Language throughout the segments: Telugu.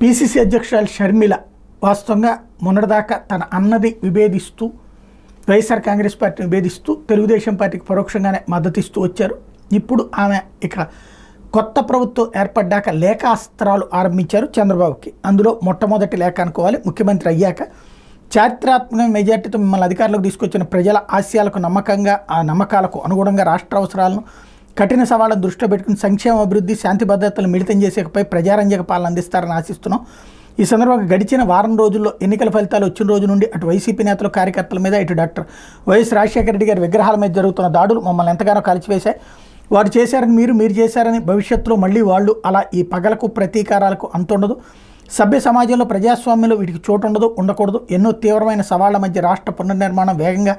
పిసిసి అధ్యక్షురాలు షర్మిల వాస్తవంగా మొన్నటిదాకా తన అన్నది విభేదిస్తూ వైఎస్ఆర్ కాంగ్రెస్ పార్టీని విభేదిస్తూ తెలుగుదేశం పార్టీకి పరోక్షంగానే మద్దతిస్తూ వచ్చారు. ఇప్పుడు ఆమె ఇక కొత్త ప్రభుత్వం ఏర్పడ్డాక లేఖాస్త్రాలు ఆరంభించారు చంద్రబాబుకి. అందులో మొట్టమొదటి లేఖ అనుకోవాలి, ముఖ్యమంత్రి అయ్యాక చారిత్రాత్మక మెజార్టీతో మిమ్మల్ని అధికారంలోకి తీసుకొచ్చిన ప్రజల ఆశయాలకు నమ్మకంగా, ఆ నమ్మకాలకు అనుగుణంగా రాష్ట్ర అవసరాలను కఠిన సవాళ్ళను దృష్టిలో పెట్టుకుని సంక్షేమ అభివృద్ధి, శాంతి భద్రతలు మిళితం చేసేకపై ప్రజారంజక పాలన అందిస్తారని ఆశిస్తున్నాం. ఈ సందర్భంగా గడిచిన వారం రోజుల్లో ఎన్నికల ఫలితాలు వచ్చిన రోజు నుండి అటు వైసీపీ నేతలు, కార్యకర్తల మీద, ఇటు డాక్టర్ వైఎస్ రాజశేఖర రెడ్డి గారి విగ్రహాల మీద జరుగుతున్న దాడులు మమ్మల్ని ఎంతగానో కాల్చివేశాయి. వారు చేశారని మీరు చేశారని భవిష్యత్తులో మళ్ళీ వాళ్ళు అలా ఈ పగలకు ప్రతీకారాలకు అంతుండదు. సభ్య సమాజంలో ప్రజాస్వామ్యంలో వీటికి చోటు ఉండకూడదు. ఎన్నో తీవ్రమైన సవాళ్ల మధ్య రాష్ట్ర పునర్నిర్మాణం వేగంగా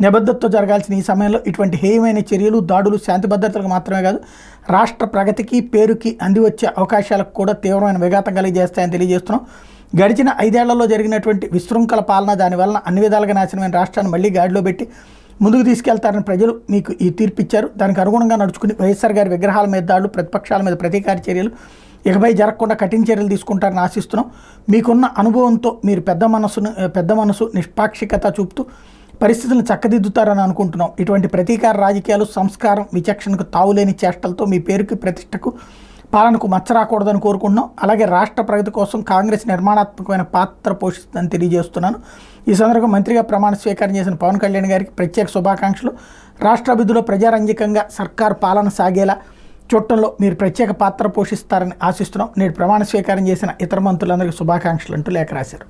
నిబద్ధతతో జరగాల్సిన ఈ సమయంలో ఇటువంటి హేయమైన చర్యలు, దాడులు శాంతి భద్రతలకు మాత్రమే కాదు, రాష్ట్ర ప్రగతికి, పేరుకి అందివచ్చే అవకాశాలకు కూడా తీవ్రమైన విఘాతం కలిగజేస్తాయని తెలియజేస్తున్నాం. గడిచిన 5 ఏళ్లలో జరిగినటువంటి విశృంఖల పాలన, దానివల్ల అన్ని విధాలుగా నాశనమైన రాష్ట్రాన్ని మళ్ళీ గాడిలో పెట్టి ముందుకు తీసుకెళ్తారని ప్రజలు మీకు ఈ తీర్పు ఇచ్చారు. దానికి అనుగుణంగా నడుచుకుని వైఎస్ఆర్ గారి విగ్రహాల మీద దాడులు, ప్రతిపక్షాల మీద ప్రతీకార చర్యలు ఇకపై జరగకుండా కఠిన చర్యలు తీసుకుంటారని ఆశిస్తున్నాం. మీకున్న అనుభవంతో మీరు పెద్ద మనసు, నిష్పాక్షికత చూపుతూ పరిస్థితులను చక్కదిద్దుతారని అనుకుంటున్నాం. ఇటువంటి ప్రతీకార రాజకీయాలు, సంస్కారం, విచక్షణకు తావులేని చేష్టలతో మీ పేరుకి, ప్రతిష్టకు, పాలనకు మచ్చ రాకూడదని కోరుకుంటున్నాం. అలాగే రాష్ట్ర ప్రగతి కోసం కాంగ్రెస్ నిర్మాణాత్మకమైన పాత్ర పోషిస్తుందని తెలియజేస్తున్నాను. ఈ సందర్భంగా మంత్రిగా ప్రమాణ స్వీకారం చేసిన పవన్ కళ్యాణ్ గారికి ప్రత్యేక శుభాకాంక్షలు. రాష్ట్ర అభివృద్ధిలో ప్రజారంజకంగా సర్కారు పాలన సాగేలా చూడటంలో మీరు ప్రత్యేక పాత్ర పోషిస్తారని ఆశిస్తున్నాం. నేడు ప్రమాణ స్వీకారం చేసిన ఇతర మంత్రులందరికీ శుభాకాంక్షలు అంటూ లేఖ రాశారు.